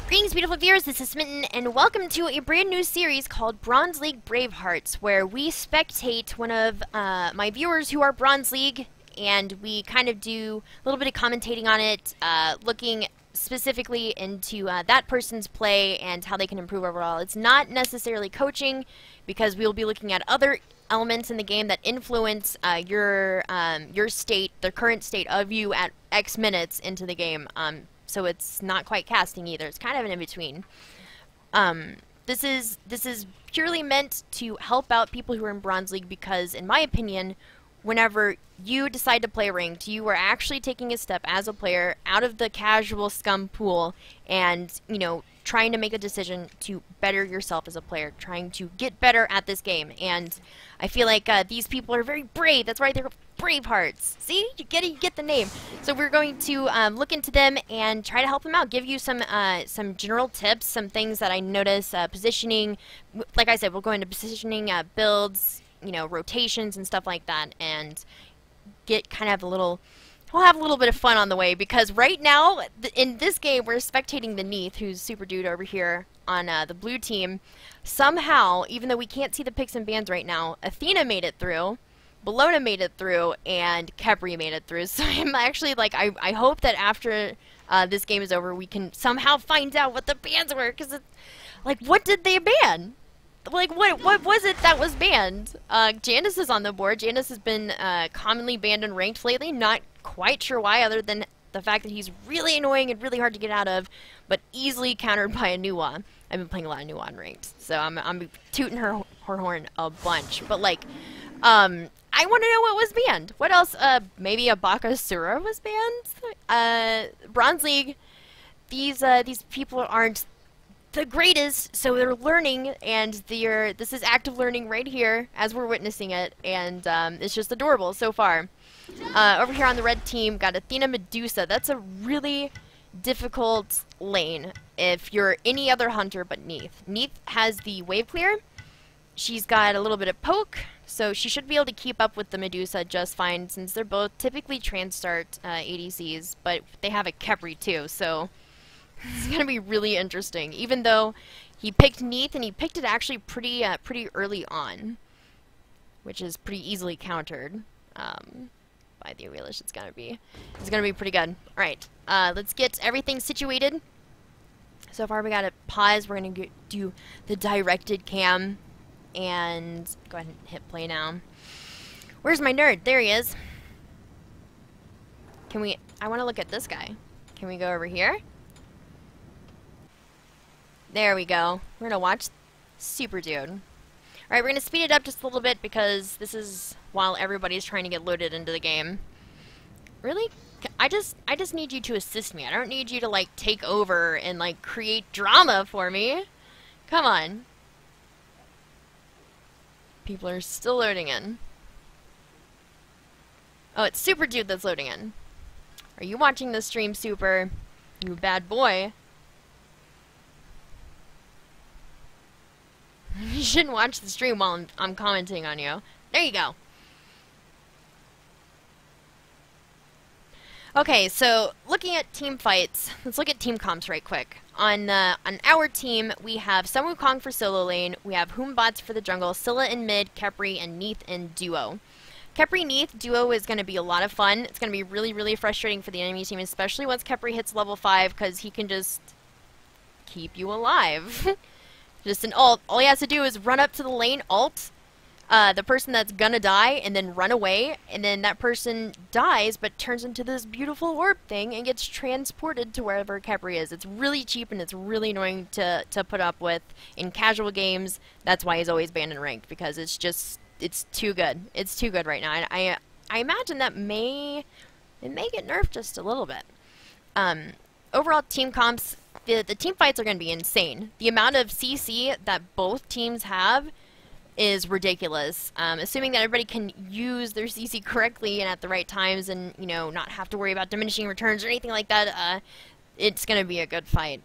Greetings, beautiful viewers, this is Smitten, and welcome to a brand new series called Bronze League Bravehearts, where we spectate one of my viewers who are Bronze League, and we kind of do a little bit of commentating on it, looking specifically into that person's play and how they can improve overall. It's not necessarily coaching, because we will be looking at other elements in the game that influence your state, the current state of you at X minutes into the game. So it's not quite casting either. It's kind of an in-between. This is purely meant to help out people who are in Bronze League because, in my opinion, whenever you decide to play ranked, you are actually taking a step as a player out of the casual scum pool and, you know, trying to make a decision to better yourself as a player, trying to get better at this game. And I feel like these people are very brave. That's right, they're Bravehearts. See? You get the name. So we're going to look into them and try to help them out, give you some general tips, some things that I notice, positioning. Like I said, we'll go into positioning, builds, you know, rotations and stuff like that, and get kind of we'll have a little bit of fun on the way, because right now, in this game, we're spectating the Neath, who's super dude over here on the blue team. Somehow, even though we can't see the picks and bans right now, Athena made it through, Bologna made it through, and Kepri made it through. So I'm actually, like, I hope that after this game is over, we can somehow find out what the bans were, because it's, like, what did they ban? Like, what was it that was banned? Janice is on the board. Janice has been commonly banned and ranked lately. Not quite sure why, other than the fact that he's really annoying and really hard to get out of, but easily countered by a Nuwa. I've been playing a lot of Nuwa in ranked, so I'm tooting her horn a bunch. But, like, I want to know what was banned. What else? Maybe a Bakasura was banned? Bronze League, these people aren't the greatest, so they're learning, and this is active learning right here as we're witnessing it, and it's just adorable so far. Over here on the red team, got Athena Medusa. That's a really difficult lane if you're any other hunter but Neath. Neath has the wave clear. She's got a little bit of poke, so she should be able to keep up with the Medusa just fine, since they're both typically Transtart ADCs, but they have a Kepri too, so it's going to be really interesting, even though he picked Neath, and he picked it actually pretty early on, which is pretty easily countered by the Wheelish. It's going to be pretty good. Alright, let's get everything situated. So far we got to pause. We're going to do the directed cam, and go ahead and hit play now. Where's my nerd? There he is. I want to look at this guy. Can we go over here? There we go. We're going to watch Super Dude. Alright, we're going to speed it up just a little bit because this is while everybody's trying to get loaded into the game. Really? I just need you to assist me. I don't need you to, like, take over and, like, create drama for me. Come on. People are still loading in. Oh, it's Super Dude that's loading in. Are you watching the stream, Super? You bad boy. You shouldn't watch the stream while I'm commenting on you. There you go. Okay, so looking at team fights, let's look at team comps right quick. On our team, we have Sun Wukong for solo lane, we have Humbots for the jungle, Scylla in mid, Kepri, and Neath in duo. Kepri Neath duo is going to be a lot of fun. It's going to be really, really frustrating for the enemy team, especially once Kepri hits level 5, because he can just keep you alive. Just an ult. All he has to do is run up to the lane, ult the person that's gonna die, and then run away, and then that person dies but turns into this beautiful orb thing and gets transported to wherever Kepri is. It's really cheap and it's really annoying to put up with in casual games. That's why he's always banned in ranked, because it's too good. It's too good right now. And I imagine that it may get nerfed just a little bit. Overall team comps, the team fights are going to be insane. The amount of CC that both teams have is ridiculous. Assuming that everybody can use their CC correctly and at the right times, and, you know, not have to worry about diminishing returns or anything like that, it's going to be a good fight.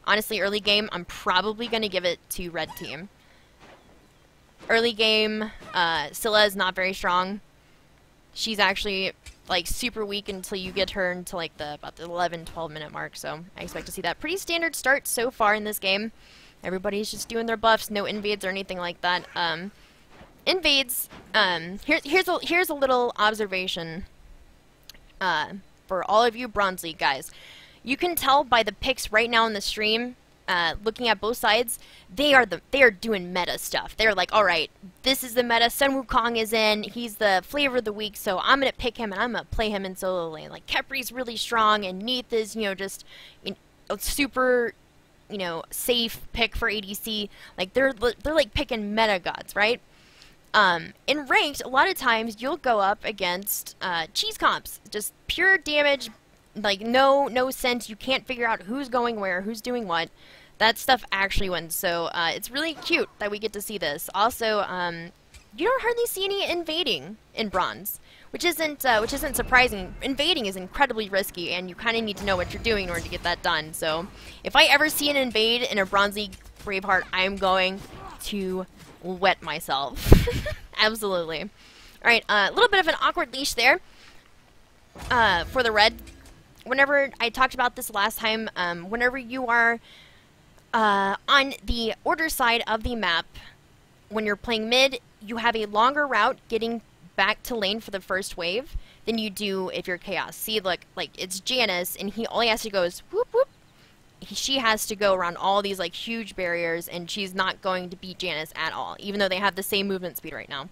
Honestly, early game, I'm probably going to give it to red team. Early game, Scylla is not very strong. She's actually like super weak until you get her into like about the 11-12 minute mark. So I expect to see that. Pretty standard start so far in this game. Everybody's just doing their buffs, no invades or anything like that. Invades. Here's a little observation for all of you Bronze League guys. You can tell by the picks right now in the stream. Looking at both sides, they are doing meta stuff. They're like, all right, this is the meta. Sun Wukong is in. He's the flavor of the week, so I'm gonna pick him and I'm gonna play him in solo lane. Like Kepri's really strong and Neath is, just a super, safe pick for ADC. Like they're like picking meta gods, right? In ranked, a lot of times you'll go up against cheese comps, just pure damage. Like, no sense. You can't figure out who's going where, who's doing what. That stuff actually wins. So, it's really cute that we get to see this. Also, you don't hardly see any invading in Bronze, which isn't surprising. Invading is incredibly risky, and you kind of need to know what you're doing in order to get that done. So, if I ever see an invade in a Bronze League Braveheart, I'm going to wet myself. Absolutely. Alright, a little bit of an awkward leash there for the red. Whenever I talked about this last time, whenever you are on the order side of the map, when you're playing mid, you have a longer route getting back to lane for the first wave than you do if you're chaos. See, look, like it's Janice, and all he has to go is whoop whoop. She has to go around all these like huge barriers, and she's not going to beat Janice at all, even though they have the same movement speed right now.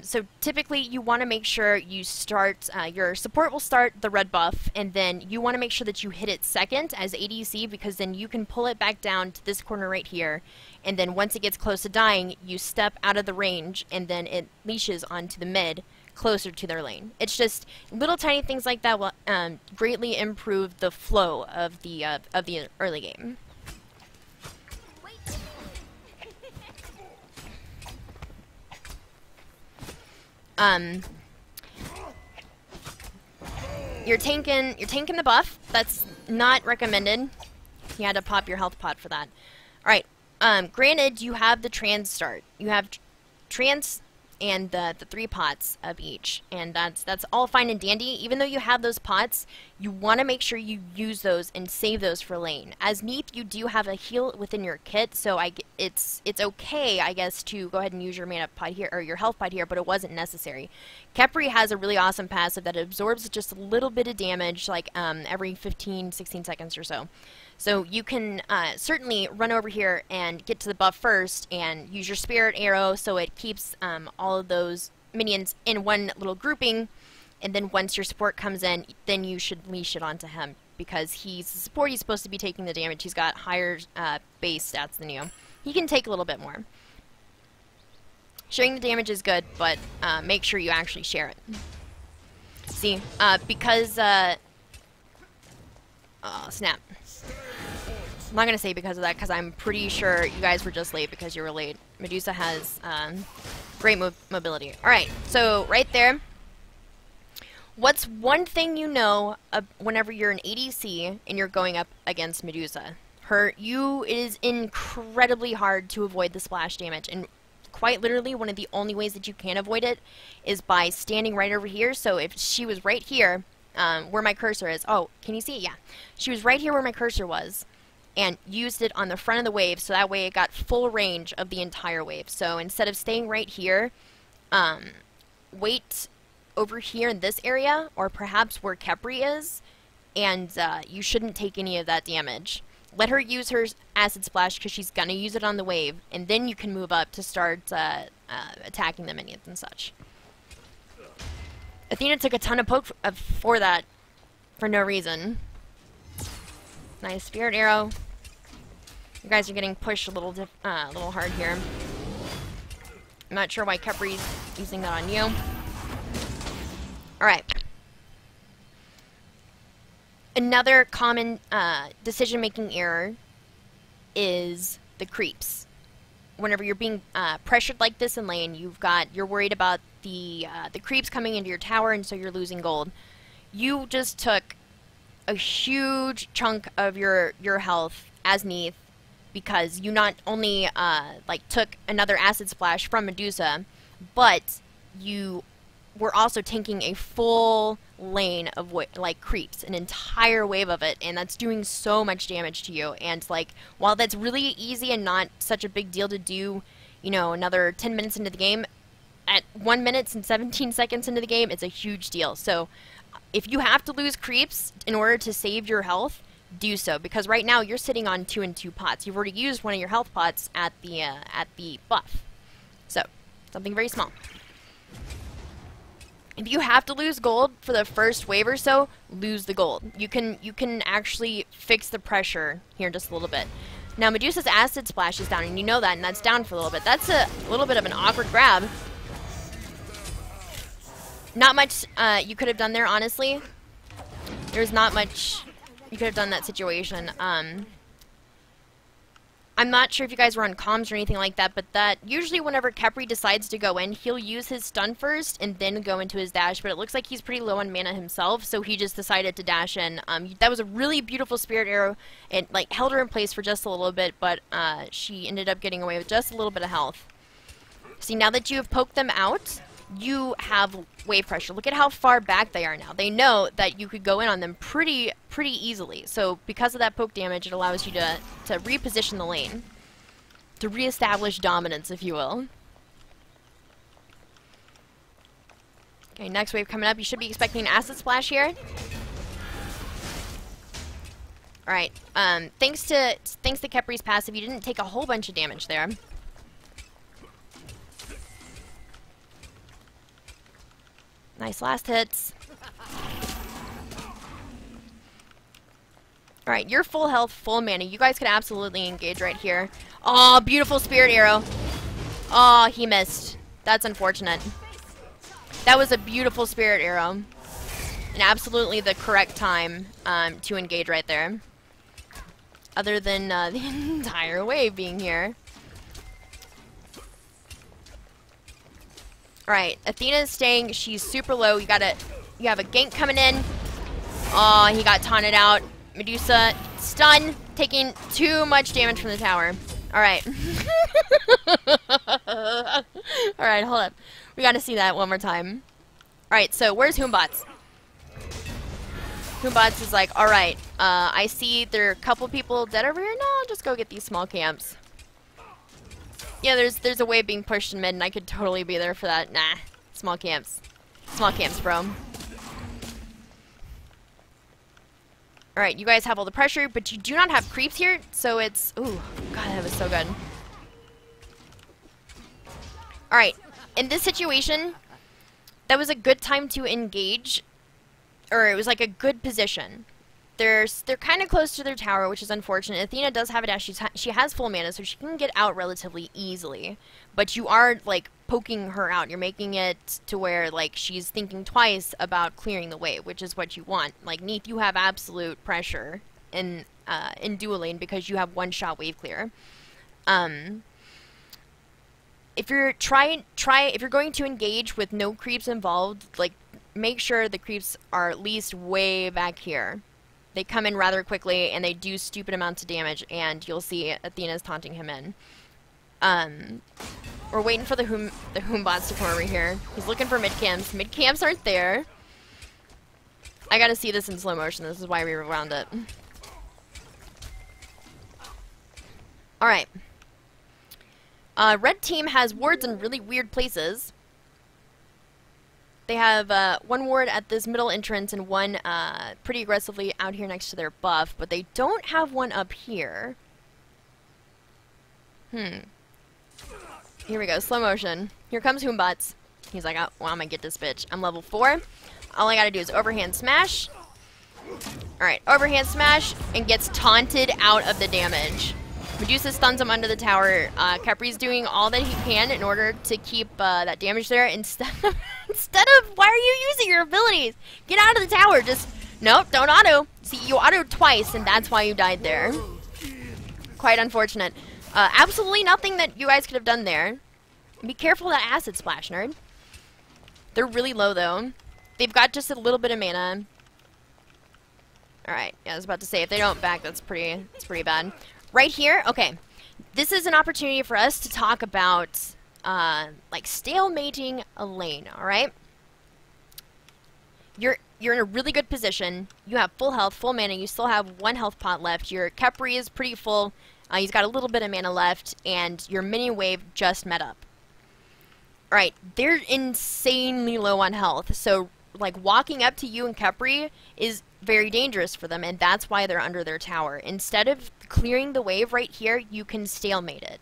So typically you want to make sure you start, your support will start the red buff, and then you want to make sure that you hit it second as ADC, because then you can pull it back down to this corner right here, and then once it gets close to dying, you step out of the range, and then it leashes onto the mid, closer to their lane. It's just little tiny things like that will greatly improve the flow of the early game. You're tanking the buff. That's not recommended. You had to pop your health pot for that. Alright, granted, you have the trans start. You have trans and the 3 pots of each, and that's all fine and dandy. Even though you have those pots, you want to make sure you use those and save those for lane. As Neath, you do have a heal within your kit, so it's okay, I guess, to go ahead and use your mana pot here, or your health pot here, but it wasn't necessary. Kepri has a really awesome passive that absorbs just a little bit of damage, like every 15-16 seconds or so. So you can certainly run over here and get to the buff first and use your spirit arrow so it keeps all of those minions in one little grouping, and then once your support comes in, then you should leash it onto him, because he's the support, he's supposed to be taking the damage. He's got higher base stats than you. He can take a little bit more. Sharing the damage is good, but make sure you actually share it. See, because oh snap. I'm not going to say because of that, because I'm pretty sure you guys were just late because you were late. Medusa has great mobility. Alright, so right there. What's one thing you know whenever you're an ADC and you're going up against Medusa? It is incredibly hard to avoid the splash damage, and quite literally one of the only ways that you can avoid it is by standing right over here. So if she was right here, where my cursor is, oh, can you see it? Yeah. She was right here where my cursor was, and used it on the front of the wave, so that way it got full range of the entire wave. So instead of staying right here, wait over here in this area, or perhaps where Kepri is, and you shouldn't take any of that damage. Let her use her Acid Splash, because she's going to use it on the wave, and then you can move up to start attacking the minions and such. Athena took a ton of poke for that, for no reason. Nice Spirit Arrow. You guys are getting pushed a little hard here. I'm not sure why Kepri's using that on you. Alright. Another common decision-making error is the creeps. Whenever you're being pressured like this in lane, you're worried about the creeps coming into your tower, and so you're losing gold. You just took a huge chunk of your health as Neath, because you not only took another Acid Splash from Medusa, but you we're also tanking a full lane of like creeps, an entire wave of it, and that's doing so much damage to you. And like, while that's really easy and not such a big deal to do, you know, another 10 minutes into the game, at 1 minute and 17 seconds into the game, it's a huge deal. So if you have to lose creeps in order to save your health, do so, because right now you're sitting on 2 and 2 pots. You've already used one of your health pots at the buff. So something very small. If you have to lose gold for the first wave or so, lose the gold. You can actually fix the pressure here just a little bit. Now Medusa's acid splash is down, and you know that, and that's down for a little bit. That's a little bit of an awkward grab. Not much you could have done there, honestly. There's not much you could have done in that situation. I'm not sure if you guys were on comms or anything like that, but that usually whenever Khepri decides to go in, he'll use his stun first and then go into his dash, but it looks like he's pretty low on mana himself, so he just decided to dash in. That was a really beautiful spirit arrow. It like held her in place for just a little bit, but she ended up getting away with just a little bit of health. See, now that you have poked them out, you have wave pressure. Look at how far back they are now. They know that you could go in on them pretty easily. So because of that poke damage, it allows you to reposition the lane, to reestablish dominance, if you will. Okay, next wave coming up. You should be expecting an acid splash here. All right. Thanks to Khepri's passive, you didn't take a whole bunch of damage there. Nice last hits. Alright, you're full health, full mana. You guys could absolutely engage right here. Oh, beautiful spirit arrow. Oh, he missed. That's unfortunate. That was a beautiful spirit arrow. And absolutely the correct time to engage right there. Other than the entire wave being here. Alright, Athena's staying. She's super low. You have a gank coming in. Oh, he got taunted out. Medusa, stun, taking too much damage from the tower. Alright. Alright, hold up. We gotta see that one more time. Alright, so where's Hoombots? Hoombots is like, alright, I see there are a couple people dead over here. No, I'll just go get these small camps. Yeah, there's a wave being pushed in mid, and I could totally be there for that. Nah, small camps. Small camps, bro. Alright, you guys have all the pressure, but you do not have creeps here, so it's... Ooh, God, that was so good. Alright, in this situation, that was a good time to engage, or it was like a good position. They're kind of close to their tower, which is unfortunate. Athena does have a dash. She has full mana, so she can get out relatively easily. But you are, like, poking her out. You're making it to where, like, she's thinking twice about clearing the wave, which is what you want. Like, Neath, you have absolute pressure in dual lane because you have one-shot wave clear. If you're if you're going to engage with no creeps involved, like, make sure the creeps are at least way back here. They come in rather quickly, and they do stupid amounts of damage, and you'll see Athena's taunting him in. We're waiting for the Hoombots to come over here. He's looking for mid-camps. Mid-camps aren't there. I gotta see this in slow motion. This is why we rewound it. Alright. Red team has wards in really weird places. They have one ward at this middle entrance and one pretty aggressively out here next to their buff, but they don't have one up here. Here we go, slow motion. Here comes Hoombots. He's like, oh, well, I'm gonna get this bitch. I'm level 4. All I gotta do is overhand smash. Alright, overhand smash, and gets taunted out of the damage. Medusa stuns him under the tower. Khepri's doing all that he can in order to keep that damage there. Instead of, why are you using your abilities? Get out of the tower. Just, nope, don't auto. See, you autoed twice, and that's why you died there. Quite unfortunate. Absolutely nothing that you guys could have done there. Be careful of that acid splash, nerd. They're really low, though. They've got just a little bit of mana. Alright, yeah, I was about to say, if they don't back, that's pretty bad. Right here, okay, this is an opportunity for us to talk about, like, stalemating a lane, alright? you're in a really good position. You have full health, full mana. You still have 1 health pot left. Your Khepri is pretty full. He's got a little bit of mana left, and your mini wave just met up. Alright, they're insanely low on health, so like walking up to you and Khepri is very dangerous for them, and that's why they're under their tower. Instead of clearing the wave right here, you can stalemate it.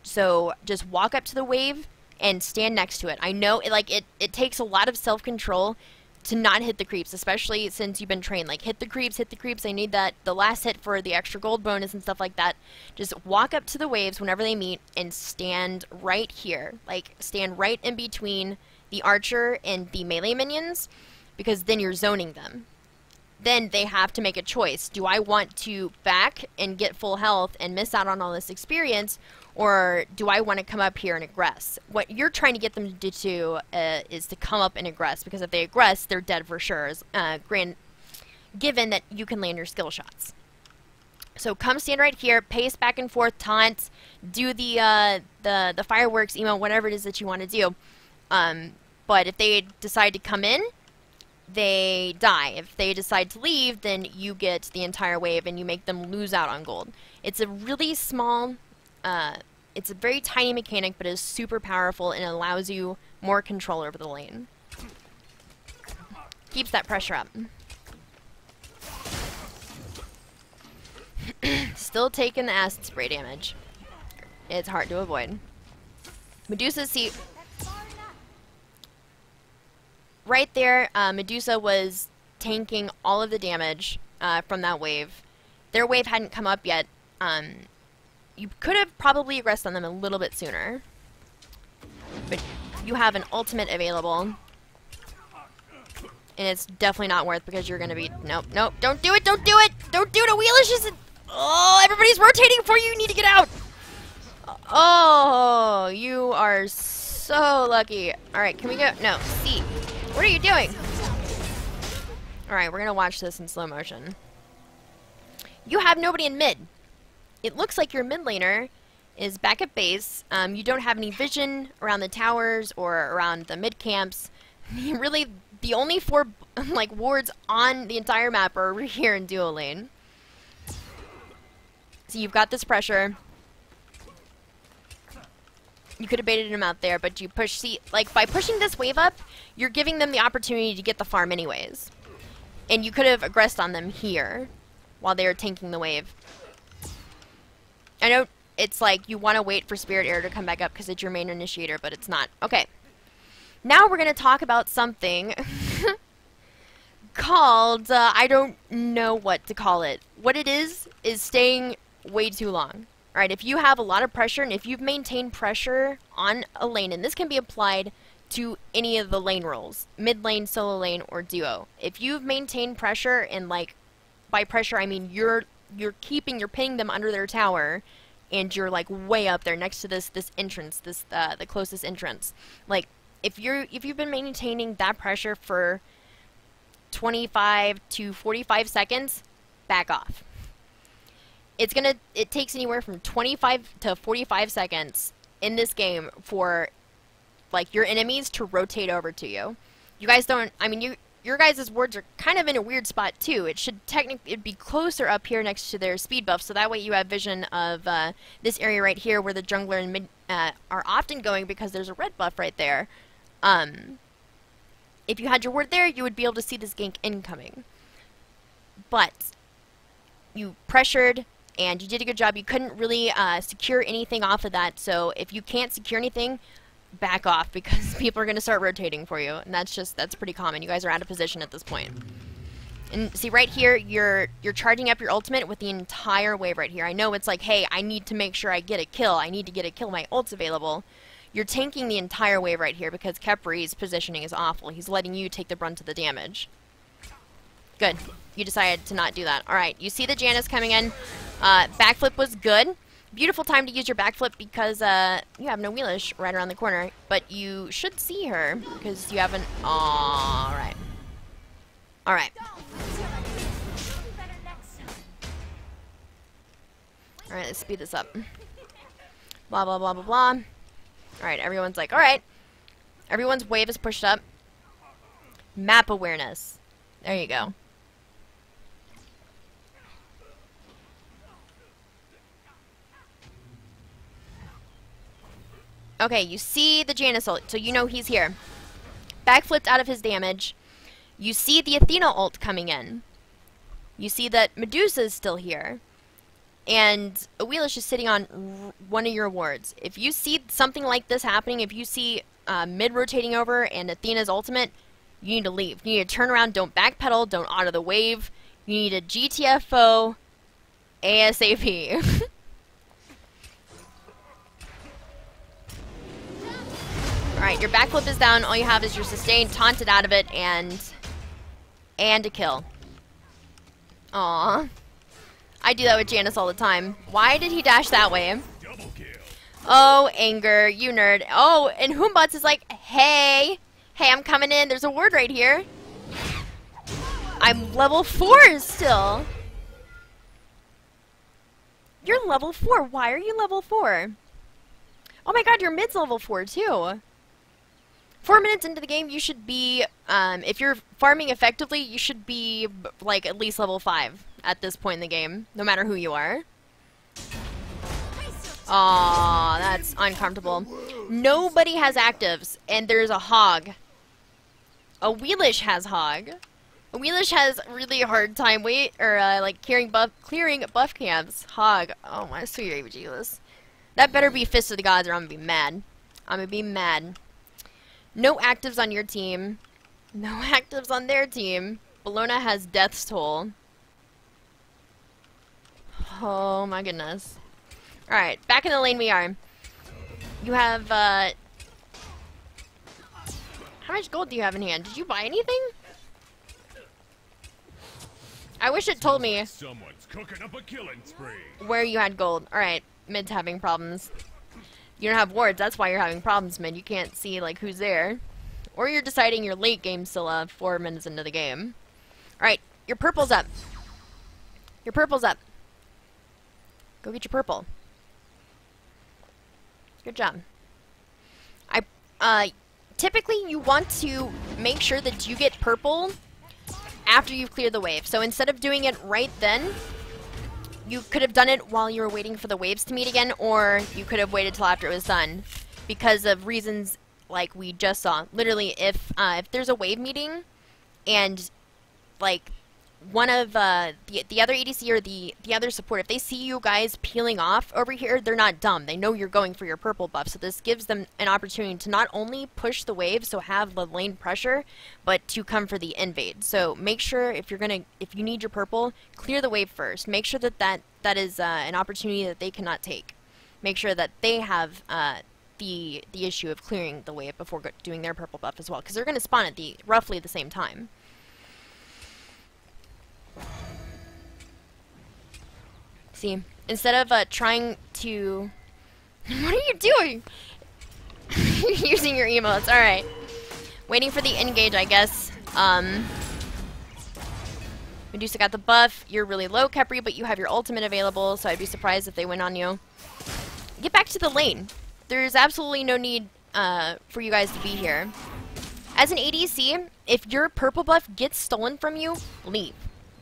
So just walk up to the wave and stand next to it. I know it takes a lot of self-control to not hit the creeps, especially since you've been trained. Like, hit the creeps, I need that, the last hit for the extra gold bonus and stuff like that. Just walk up to the waves whenever they meet and stand right here. Like, stand right in between the archer and the melee minions, because then you're zoning them. Then they have to make a choice. Do I want to back and get full health and miss out on all this experience, or do I want to come up here and aggress? What you're trying to get them to do is to come up and aggress, because if they aggress, they're dead for sure, given that you can land your skill shots. So come stand right here, pace back and forth, taunt, do the fireworks, emo, whatever it is that you want to do. But if they decide to come in, they die. If they decide to leave, then you get the entire wave and you make them lose out on gold. It's a really small, it's a very tiny mechanic, but it is super powerful and it allows you more control over the lane. Keeps that pressure up. Still taking the acid spray damage. It's hard to avoid. Medusa, see, right there, Medusa was tanking all of the damage from that wave. Their wave hadn't come up yet. You could have probably aggressed on them a little bit sooner. But you have an ultimate available. And it's definitely not worth, because you're going to be... Nope, nope, don't do it, don't do it! Don't do it, a wheelish isn't... Oh, everybody's rotating for you, you need to get out! Oh, you are so lucky. Alright, can we go... No, C. What are you doing? Alright, we're going to watch this in slow motion. You have nobody in mid. It looks like your mid laner is back at base. You don't have any vision around the towers or around the mid camps. Really, the only 4 like wards on the entire map are over here in duo lane. So you've got this pressure. You could have baited him out there, but you push. See, like, by pushing this wave up, you're giving them the opportunity to get the farm anyways. And you could have aggressed on them here while they were tanking the wave. I know it's like you want to wait for Spirit Air to come back up because it's your main initiator, but it's not. Okay. Now we're going to talk about something called, I don't know what to call it. What it is staying way too long. Alright, if you have a lot of pressure, and if you've maintained pressure on a lane, and this can be applied to any of the lane roles, mid lane, solo lane, or duo. If you've maintained pressure, and like, by pressure I mean you're pinning them under their tower, and you're like way up there next to this entrance, the closest entrance. Like, if you've been maintaining that pressure for 25 to 45 seconds, back off. It takes anywhere from 25 to 45 seconds in this game for, like, your enemies to rotate over to you. You guys don't, I mean, your guys' wards are kind of in a weird spot too. It should technically be closer up here next to their speed buff, so that way you have vision of this area right here where the jungler and mid are often going, because there's a red buff right there. If you had your ward there, you would be able to see this gank incoming. But you pressured, and you did a good job. You couldn't really secure anything off of that, so if you can't secure anything, back off, because people are going to start rotating for you, and that's pretty common. You guys are out of position at this point. And see, right here, you're charging up your ultimate with the entire wave right here. I know it's like, hey, I need to make sure I get a kill. I need to get a kill. My ult's available. You're tanking the entire wave right here because Khepri's positioning is awful. He's letting you take the brunt of the damage. Good. You decided to not do that. Alright, you see the Janus coming in. Backflip was good. Beautiful time to use your backflip because you have no Wheelish right around the corner. But you should see her because you haven't... Alright. Alright. Alright, let's speed this up. Blah, blah, blah, blah, blah. Alright, everyone's like, alright. Everyone's wave is pushed up. Map awareness. There you go. Okay, you see the Janus ult, so you know he's here. Backflipped out of his damage. You see the Athena ult coming in. You see that Medusa's still here. And Awelish is sitting on one of your wards. If you see something like this happening, if you see mid rotating over and Athena's ultimate, you need to leave. You need to turn around, don't backpedal, don't auto the wave. You need a GTFO ASAP. Alright, your backflip is down. All you have is your sustain, taunted out of it, and a kill. Aww. I do that with Janus all the time. Why did he dash that way? Oh, anger, you nerd. Oh, and Hoombots is like, hey, I'm coming in. There's a ward right here. I'm level 4 still. You're level 4. Why are you level 4? Oh my god, your mid's level 4 too. 4 minutes into the game, you should be, if you're farming effectively, you should be, like, at least level 5 at this point in the game, no matter who you are. Aww, that's uncomfortable. Nobody has actives, and there's a hog. Awelish has hog. Awelish has really a hard time clearing buff camps. Hog. Oh my sweet Jesus. That better be Fist of the Gods or I'm gonna be mad. I'm gonna be mad. No actives on your team. No actives on their team. Bologna has Death's Toll. Oh my goodness. Alright, back in the lane we are. You have, how much gold do you have in hand? Did you buy anything? I wish it told me Someone's cooking up a killing spree. Where you had gold. Alright, mid's having problems. You don't have wards, that's why you're having problems, mid. You can't see, like, who's there. Or you're deciding your late game still 4 minutes into the game. Alright, your purple's up. Your purple's up. Go get your purple. Good job. Typically you want to make sure that you get purple after you've cleared the wave. So instead of doing it right then, you could have done it while you were waiting for the waves to meet again, or you could have waited till after it was done, because of reasons like we just saw. Literally, if there's a wave meeting, and like one of the other ADC or the other support, if they see you guys peeling off over here, they're not dumb. They know you're going for your purple buff, so this gives them an opportunity to not only push the wave, so have the lane pressure, but to come for the invade. So make sure if you need your purple, clear the wave first. Make sure that is an opportunity that they cannot take. Make sure that they have the issue of clearing the wave before doing their purple buff as well, because they're going to spawn at roughly the same time. See, instead of trying to... What are you doing? You're using your emotes, alright. Waiting for the engage, I guess. Medusa got the buff. You're really low, Khepri, but you have your ultimate available, so I'd be surprised if they win on you. Get back to the lane. There's absolutely no need for you guys to be here. As an ADC, if your purple buff gets stolen from you, leave.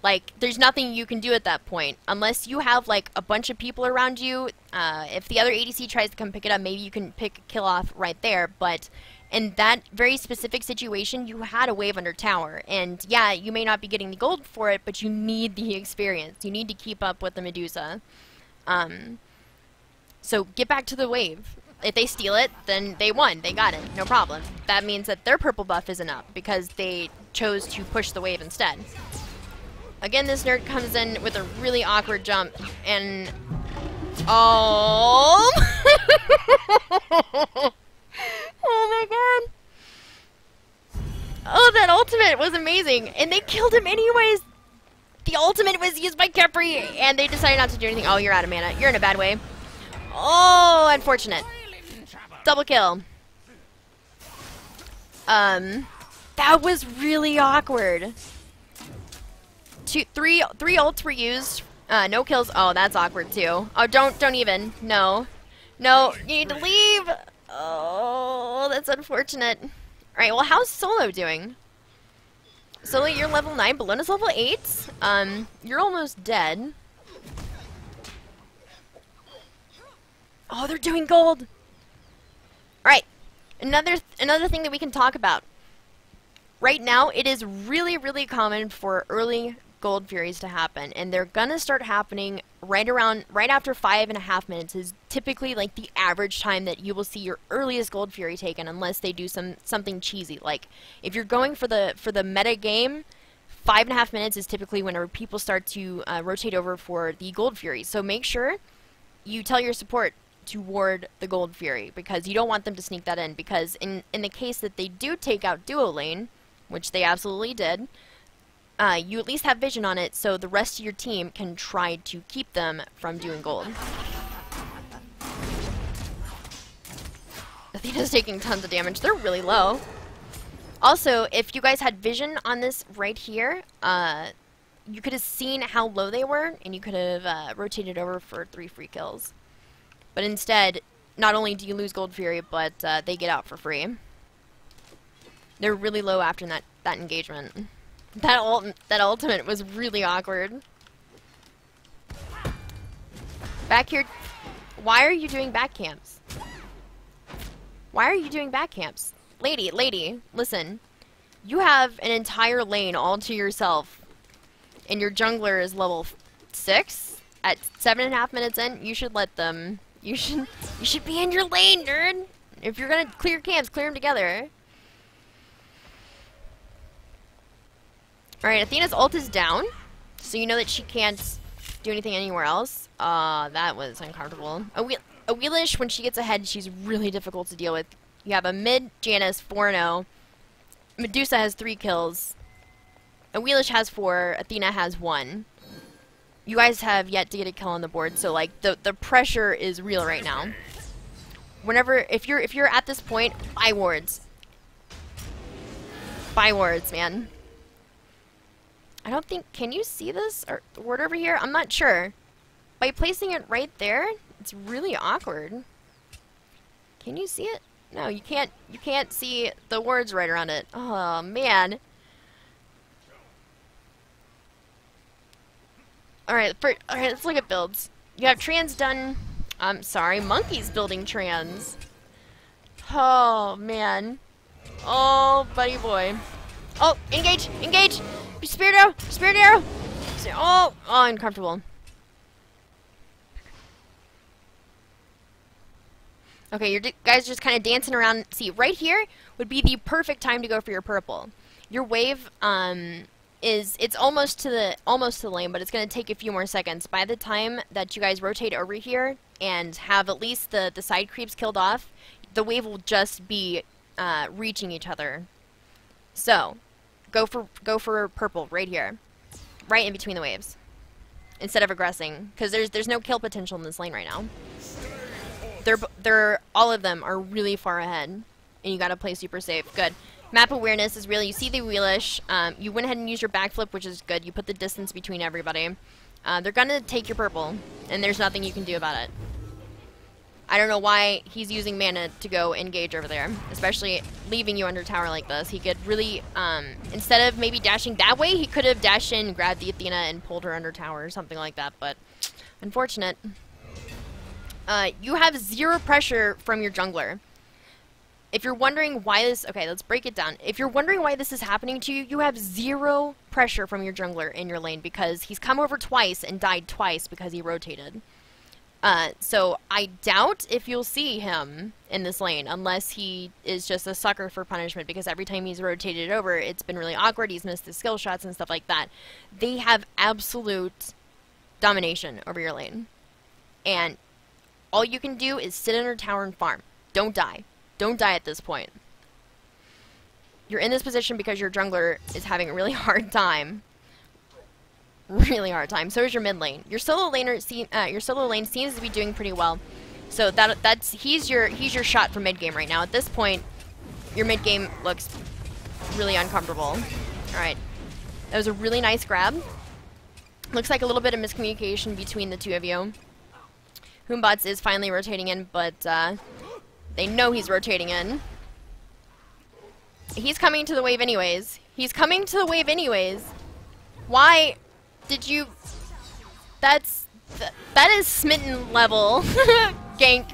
Like, there's nothing you can do at that point. Unless you have, like, a bunch of people around you. If the other ADC tries to come pick it up, maybe you can pick a kill off right there. But in that very specific situation, you had a wave under tower. And, yeah, you may not be getting the gold for it, but you need the experience. You need to keep up with the Medusa. So, get back to the wave. If they steal it, then they won. They got it. No problem. That means that their purple buff isn't up because they chose to push the wave instead. Again, this nerd comes in with a really awkward jump, and... Oh! Oh my god! Oh, that ultimate was amazing! And they killed him anyways! The ultimate was used by Khepri, and they decided not to do anything. Oh, you're out of mana. You're in a bad way. Oh, unfortunate. Double kill. That was really awkward. Three ults were used. No kills. Oh, that's awkward too. Oh, don't even. No. No, you need to leave. Oh, that's unfortunate. Alright, well, how's Solo doing? So you're level 9, Bellona's level 8. You're almost dead. Oh, they're doing gold! Alright, another thing that we can talk about. Right now, it is really, really common for early gold furies to happen, and they're gonna start happening right after 5.5 minutes is typically like the average time that you will see your earliest gold fury taken, unless they do something cheesy. Like if you're going for the meta game, 5.5 minutes is typically whenever people start to rotate over for the gold fury. So make sure you tell your support to ward the gold fury, because you don't want them to sneak that in, because in the case that they do take out duo lane, which they absolutely did, you at least have vision on it, so the rest of your team can try to keep them from doing gold. Athena's taking tons of damage. They're really low. Also, if you guys had vision on this right here, you could have seen how low they were, and you could have rotated over for 3 free kills. But instead, not only do you lose Gold Fury, but they get out for free. They're really low after that engagement. That ultimate was really awkward. Back here, why are you doing back camps? Why are you doing back camps? Lady, listen. You have an entire lane all to yourself, and your jungler is level 6 at 7.5 minutes in. You should let them. You should be in your lane, nerd. If you're gonna clear camps, clear them together. Alright, Athena's ult is down, so you know that she can't do anything anywhere else. That was uncomfortable. A Wheelish, when she gets ahead, she's really difficult to deal with. You have a mid Janice, 4-0. Medusa has 3 kills. A Wheelish has 4. Athena has 1. You guys have yet to get a kill on the board, so like the pressure is real right now. If you're at this point, buy wards. Buy wards, man. I don't think, can you see this or the word over here? I'm not sure. By placing it right there, it's really awkward. Can you see it? No, you can't see the words right around it. Oh man. Alright, let's look at builds. You have trans done. I'm sorry, monkey's building trans. Oh man. Oh buddy boy. Oh, engage! Spirit arrow! Oh, uncomfortable. Okay, your guys just kind of dancing around. See, right here would be the perfect time to go for your purple. Your wave, it's almost to the lane, but it's going to take a few more seconds. By the time that you guys rotate over here and have at least the side creeps killed off, the wave will just be reaching each other. So, go for purple right here, right in between the waves, instead of aggressing, because there's no kill potential in this lane right now. All of them are really far ahead, and you gotta play super safe. Good. Map awareness is real. You see the Wheelish. You went ahead and used your backflip, which is good. You put the distance between everybody. They're gonna take your purple, and there's nothing you can do about it. I don't know why he's using mana to go engage over there, especially leaving you under tower like this. He could really, instead of maybe dashing that way, he could have dashed in, grabbed the Athena, and pulled her under tower or something like that, but unfortunate. You have 0 pressure from your jungler. If you're wondering why this... Okay, let's break it down. If you're wondering why this is happening to you, you have 0 pressure from your jungler in your lane, because he's come over twice and died twice because he rotated. So I doubt if you'll see him in this lane, unless he is just a sucker for punishment, because every time he's rotated over, it's been really awkward. He's missed the skill shots and stuff like that. They have absolute domination over your lane. And all you can do is sit under tower and farm. Don't die. Don't die at this point. You're in this position because your jungler is having a really hard time. Really hard time. So is your mid lane. Your solo lane seems to be doing pretty well. So he's your shot for mid game right now. At this point, your mid game looks really uncomfortable. All right, that was a really nice grab. Looks like a little bit of miscommunication between the two of you. Hoombots is finally rotating in, but they know he's rotating in. He's coming to the wave anyways. He's coming to the wave anyways. Why did you... that is Smitten level gank.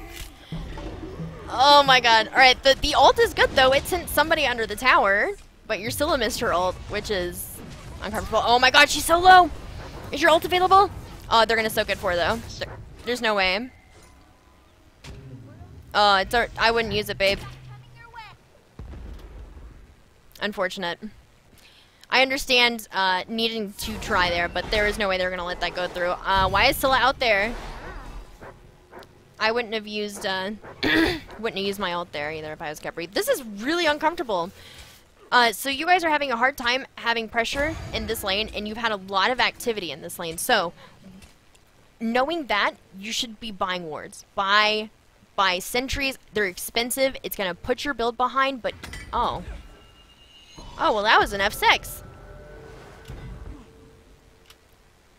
Oh my god. Alright, the ult is good though. It sent somebody under the tower. But you're still a Mr. ult, which is uncomfortable. Oh my god, she's so low! Is your ult available? Oh, they're gonna soak it for though. There's no way. Oh, I wouldn't use it, babe. Unfortunate. I understand needing to try there, but there is no way they're gonna let that go through. Why is Scylla out there? I wouldn't have used my ult there either if I was Khepri. This is really uncomfortable. So you guys are having a hard time having pressure in this lane, and you've had a lot of activity in this lane. So, knowing that, you should be buying wards. Buy sentries. They're expensive. It's going to put your build behind, but... Oh. Oh, well, that was an F6.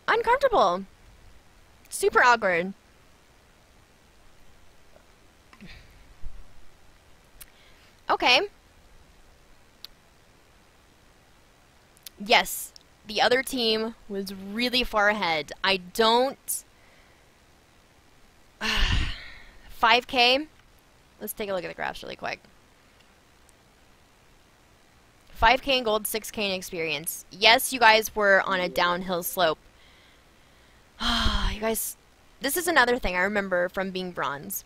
Uncomfortable. Super awkward. Okay. Yes, the other team was really far ahead. I don't... 5k? Let's take a look at the graphs really quick. 5k in gold, 6k in experience. Yes, you guys were on a downhill slope. You guys... This is another thing I remember from being bronze.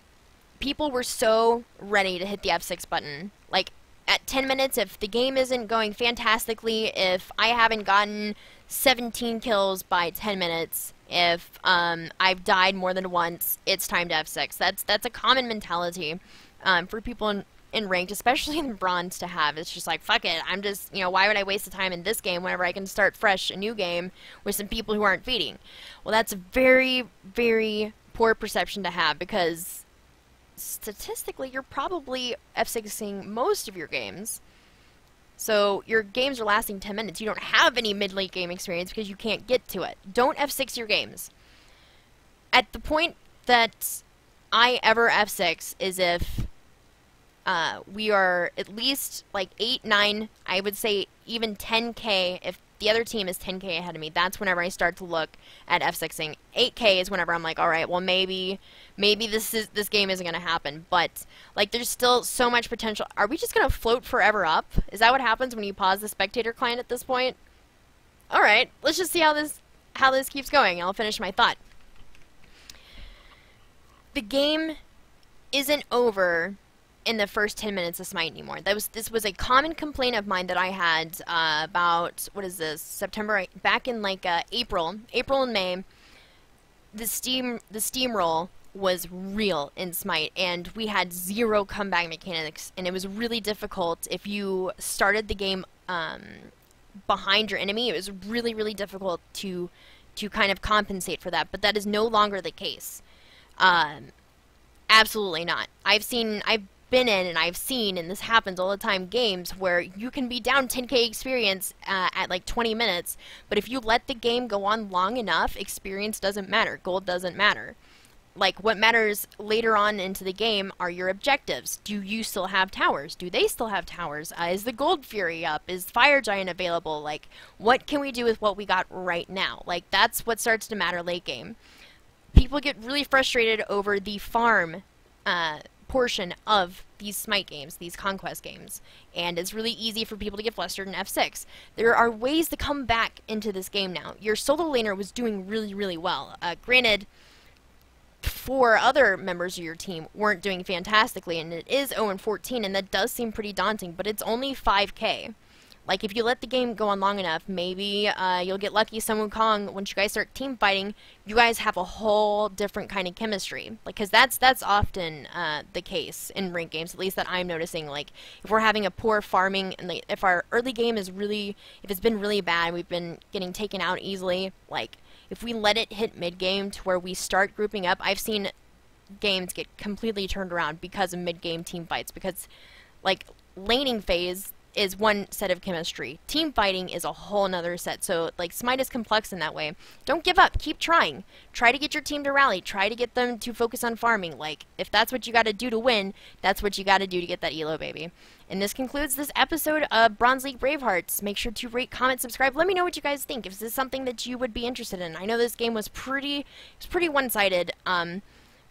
People were so ready to hit the F6 button. Like, at 10 minutes, if the game isn't going fantastically, if I haven't gotten 17 kills by 10 minutes, if I've died more than once, it's time to F6. That's a common mentality for people in ranked, especially in bronze, to have. It's just like, fuck it, I'm just, why would I waste the time in this game whenever I can start fresh a new game with some people who aren't feeding? Well, that's a very, very poor perception to have, because statistically, you're probably F6ing most of your games. So your games are lasting 10 minutes. You don't have any mid-late game experience because you can't get to it. Don't F6 your games. At the point that I ever F6 is if we are at least like 8, 9, I would say even 10k. If the other team is 10k ahead of me, that's whenever I start to look at F6ing. 8k is whenever I'm like, all right, well maybe this game isn't going to happen. But like, there's still so much potential. Are we just going to float forever up? Is that what happens when you pause the spectator client at this point? All right, let's just see how this keeps going. I'll finish my thought. The game isn't over in the first 10 minutes of Smite anymore. This was a common complaint of mine that I had about, what is this, September, back in like April and May. The steamroll was real in Smite, and we had zero comeback mechanics, and it was really difficult if you started the game behind your enemy. It was really, really difficult to kind of compensate for that, but that is no longer the case. Absolutely not. I've been in and I've seen, and this happens all the time, games where you can be down 10k experience at like 20 minutes, but if you let the game go on long enough, experience doesn't matter, gold doesn't matter. Like, what matters later on into the game are your objectives. Do you still have towers? Do they still have towers? Is the Gold Fury up? Is Fire Giant available? Like, what can we do with what we got right now? Like, that's what starts to matter late game. People get really frustrated over the farm portion of these Smite games, these Conquest games, and it's really easy for people to get flustered in F6. There are ways to come back into this game now. Your solo laner was doing really, really well. Granted, 4 other members of your team weren't doing fantastically, and it is 0-14, and that does seem pretty daunting, but it's only 5k. Like, if you let the game go on long enough, maybe you'll get lucky. Sun Wukong, once you guys start team fighting, you guys have a whole different kind of chemistry. Like, because that's often the case in ranked games, at least that I'm noticing. Like, if we're having a poor farming, and like, if our early game is really, if it's been really bad, we've been getting taken out easily, like, if we let it hit mid-game to where we start grouping up, I've seen games get completely turned around because of mid-game team fights. Because, like, laning phase, is one set of chemistry. Team fighting is a whole nother set. So like Smite is complex in that way. Don't give up. Keep trying. Try to get your team to rally. Try to get them to focus on farming. Like if that's what you got to do to win, that's what you got to do to get that elo, baby. And this concludes this episode of Bronze League Bravehearts. Make sure to rate, comment, subscribe. Let me know what you guys think. If this is something that you would be interested in. I know this game was pretty one-sided.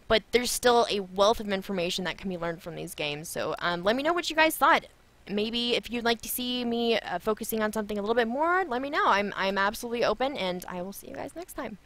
But there's still a wealth of information that can be learned from these games. So let me know what you guys thought. Maybe if you'd like to see me focusing on something a little bit more, let me know. I'm absolutely open, and I will see you guys next time.